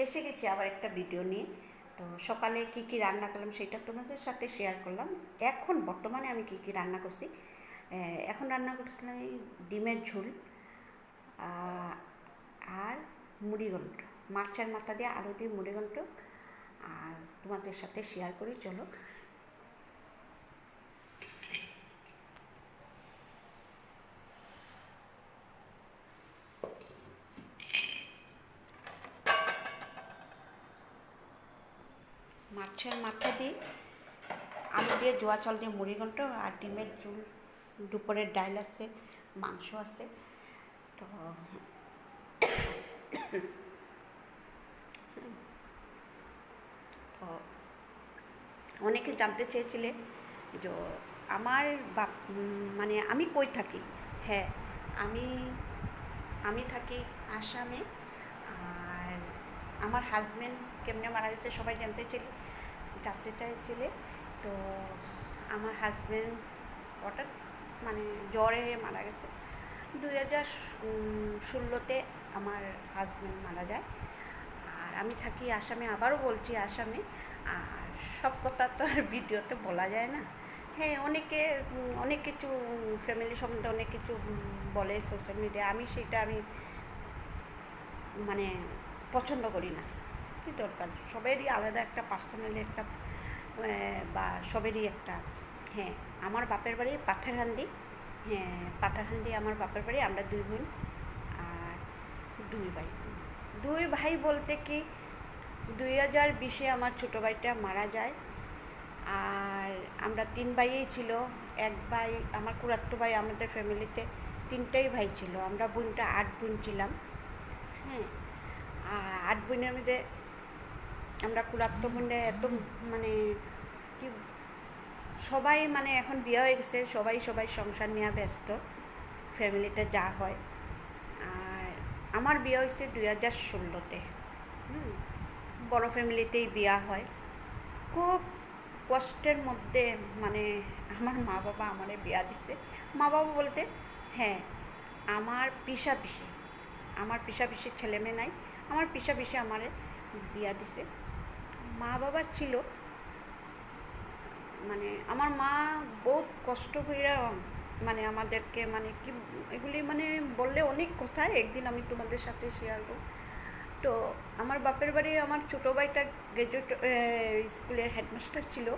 এসে গেছি আবার একটা ভিডিও নিয়ে। তো সকালে কি কি রান্না করলাম সেটা তোমাদের সাথে শেয়ার করলাম। এখন বর্তমানে আমি কি কি রান্না করছি, এখন রান্না করছিলাম এই ডিমের ঝোল আর মুড়িঘণ্ট, মাছের মাথা দিয়ে আলু দিয়ে মুড়িঘণ্ট। আর তোমাদের সাথে শেয়ার করি, চলো। মাছের মাথা দিয়ে আলু দিয়ে জোয়া চাল দিয়ে মুড়িঘণ্ট আর ডিমের ঝোল, দুপুরের ডাল আছে, মাংস আছে। তো তো অনেকে জানতে চেয়েছিলে যে আমার বাপ মানে আমি কই থাকি। হ্যাঁ, আমি আমি থাকি আসামে। আর আমার হাজব্যান্ড কেমনে মারা গেছে সবাই জানতে চাইছিলে। তো আমার হাজব্যান্ড হঠাৎ মানে জ্বরে মারা গেছে। 2016-তে আমার হাজব্যান্ড মারা যায়। আর আমি থাকি আসামে, আবারও বলছি আসামে। আর সব কথা তো আর ভিডিওতে বলা যায় না। হ্যাঁ, অনেকে অনেক কিছু ফ্যামিলি সম্বন্ধে অনেক কিছু বলে সোশ্যাল মিডিয়া, আমি মানে পছন্দ করি না। কী দরকার, সবেরই আলাদা একটা পার্সোনালি একটা বা সবেরই একটা। হ্যাঁ, আমার বাপের বাড়ি পাথারকান্দি। হ্যাঁ, পাথারকান্দি আমার বাপের বাড়ি। আমরা 2 বোন আর 2 ভাই। 2 ভাই বলতে কি, 2020-এ আমার ছোটো ভাইটা মারা যায়। আর আমরা 3 ভাইই ছিল। এক ভাই আমার কুড়াত্তো ভাই, আমাদের ফ্যামিলিতে 3টাই ভাই ছিল। আমরা বোনটা 8 বোন ছিলাম। হ্যাঁ, 8 বোনের মধ্যে আমরা কুড়াত্তো বোনে এত মানে কি, সবাই মানে এখন বিয়ে হয়ে গেছে, সবাই সংসার নিয়ে ব্যস্ত, ফ্যামিলিতে যা হয়। আর আমার বিয়ে হয়েছে 2016-তে। বড় ফ্যামিলিতেই বিয়া হয়। খুব কষ্টের মধ্যে মানে আমার মা বাবা আমারে বিয়া দিছে। মা বাবা বলতে হ্যাঁ, আমার পিসাপিসির ছেলে মেয়ে নাই, আমার পিসাপিসি আমারে বিয়া দিছে। মা বাবা ছিল মানে আমার মা বহুত কষ্ট করে মানে আমাদেরকে মানে কি, এগুলি মানে বললে অনেক কথা, একদিন আমি তোমাদের সাথে শেয়ার করব। তো আমার বাপের বাড়ি আমার ছোটো ভাইটা গ্র্যাজুয়েট স্কুলের হেডমাস্টার ছিল,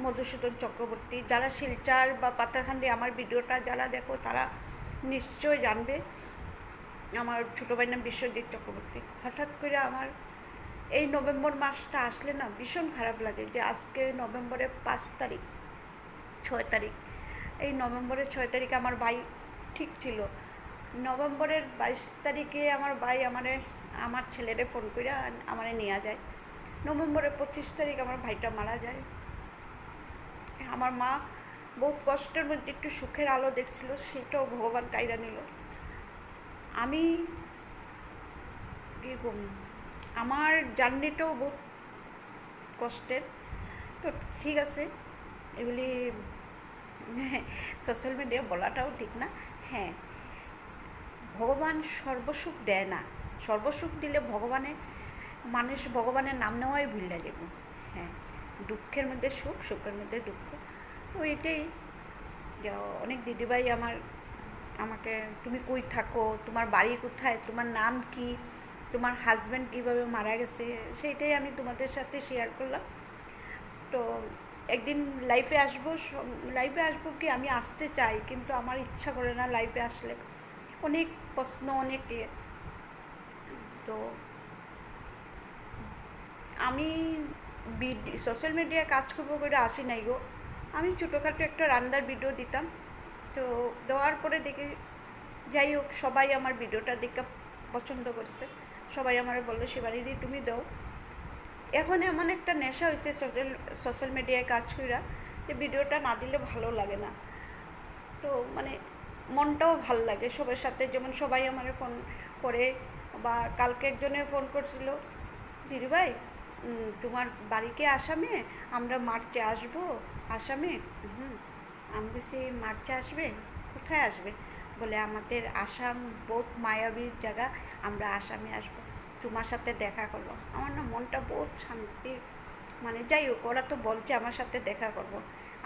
মধুসূদন চক্রবর্তী। যারা শিলচর বা পাথারকান্দি আমার ভিডিওটা যারা দেখো তারা নিশ্চয় জানবে। আমার ছোটো ভাইয়ের নাম বিশ্বজিৎ চক্রবর্তী। হঠাৎ করে আমার এই নভেম্বর মাসটা আসলে না ভীষণ খারাপ লাগে যে আজকে নভেম্বরের 6 তারিখ। এই নভেম্বরের 6 তারিখে আমার ভাই ঠিক ছিল। নভেম্বরের 22 তারিখে আমার ভাই আমার ছেলেরে ফোন করে আমারে নিয়ে যায়। নভেম্বরের 25 তারিখ আমার ভাইটা মারা যায়। আমার মা বহুত কষ্টের মধ্যে একটু সুখের আলো দেখছিল, সেটাও ভগবান কাইরা নিল। আমি কী আমার জার্নিটাও বহুত কষ্টের। তো ঠিক আছে, এগুলি সোশ্যাল মিডিয়া বলাটাও ঠিক না। হ্যাঁ, ভগবান সর্বসুখ দেয় না। সর্বসুখ দিলে মানুষ ভগবানের নাম নেওয়াই ভুলে যাবে। হ্যাঁ, দুঃখের মধ্যে সুখ, সুখের মধ্যে দুঃখ। তো এটাই যে অনেক দিদিভাই আমাকে তুমি কই থাকো, তোমার বাড়ি কোথায়, তোমার নাম কি, তোমার হাজব্যান্ড কীভাবে মারা গেছে, সেইটাই আমি তোমাদের সাথে শেয়ার করলাম। তো একদিন লাইফে আসবো কি, আমি আসতে চাই কিন্তু আমার ইচ্ছা করে না লাইফে আসলে। অনেক প্রশ্ন, অনেক তো আমি সোশ্যাল মিডিয়ায় কাজ করবো করে আসি নাই গো। আমি ছোটোখাটো একটা রান্নার ভিডিও দিতাম। তো দেওয়ার পরে দেখি, যাই হোক, সবাই আমার ভিডিওটা দেখে পছন্দ করছে। সবাই আমার বললো শিবানীদি তুমি দাও। এখন এমন একটা নেশা হয়েছে সোশ্যাল মিডিয়ায় কাজ করা, যে ভিডিওটা না দিলে ভালো লাগে না। তো মানে মনটাও ভাল লাগে সবার সাথে, যেমন সবাই আমার ফোন করে। বা কালকে একজনে ফোন করছিল, দিদিভাই তোমার বাড়ি কি আসামে, আমরা মার্চে আসবো আসামে। আমি বলছি মার্চে আসবে, কোথায় আসবে? বলে আমাদের আসাম বহুত মায়াবীর জায়গা, আমরা আসামে আসবো। তোমার সাথে দেখা করবো। আমার না মনটা বহুত শান্তির, মানে যাই হোক, ওরা তো বলছে আমার সাথে দেখা করব।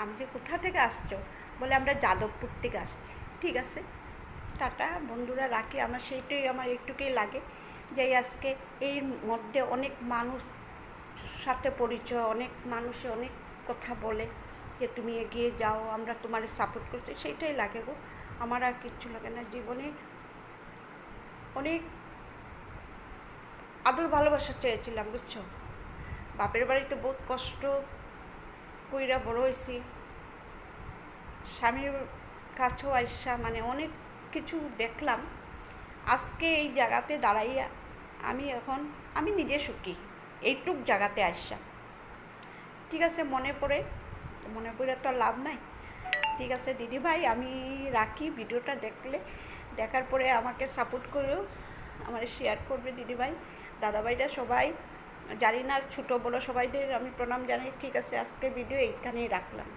আমি যে কোথা থেকে আসছো, বলে আমরা যাদবপুর থেকে আসছি। ঠিক আছে, টাটা বন্ধুরা, রাখি। আমার সেইটাই আমার একটুকুই লাগে যে আজকে এর মধ্যে অনেক মানুষ সাথে পরিচয়, অনেক মানুষে অনেক কথা বলে যে তুমি এগিয়ে যাও, আমরা তোমার সাপোর্ট করছি, সেইটাই লাগে গো। আমার আর কিচ্ছু লাগে না জীবনে। অনেক আদর ভালোবাসা চেয়েছিলাম, বুঝছো। বাপের বাড়িতে বহুত কষ্ট কইরা বড় হয়েছি, স্বামীর কাছেও আইসা মানে অনেক কিছু দেখলাম। আজকে এই জায়গাতে দাঁড়াইয়া আমি নিজে সুখী এইটুক জায়গাতে আইসা। ঠিক আছে, মনে পড়ে তো লাভ নাই। ঠিক আছে দিদিভাই, আমি রাখি। ভিডিওটা দেখার পরে আমাকে সাপোর্ট করেও আমার শেয়ার করবে দিদিভাই, দাদাভাইরা সবাই। জানি না ছোটো বড়ো সবাইদের আমি প্রণাম জানাই। ঠিক আছে, আজকে ভিডিও এইখানেই রাখলাম।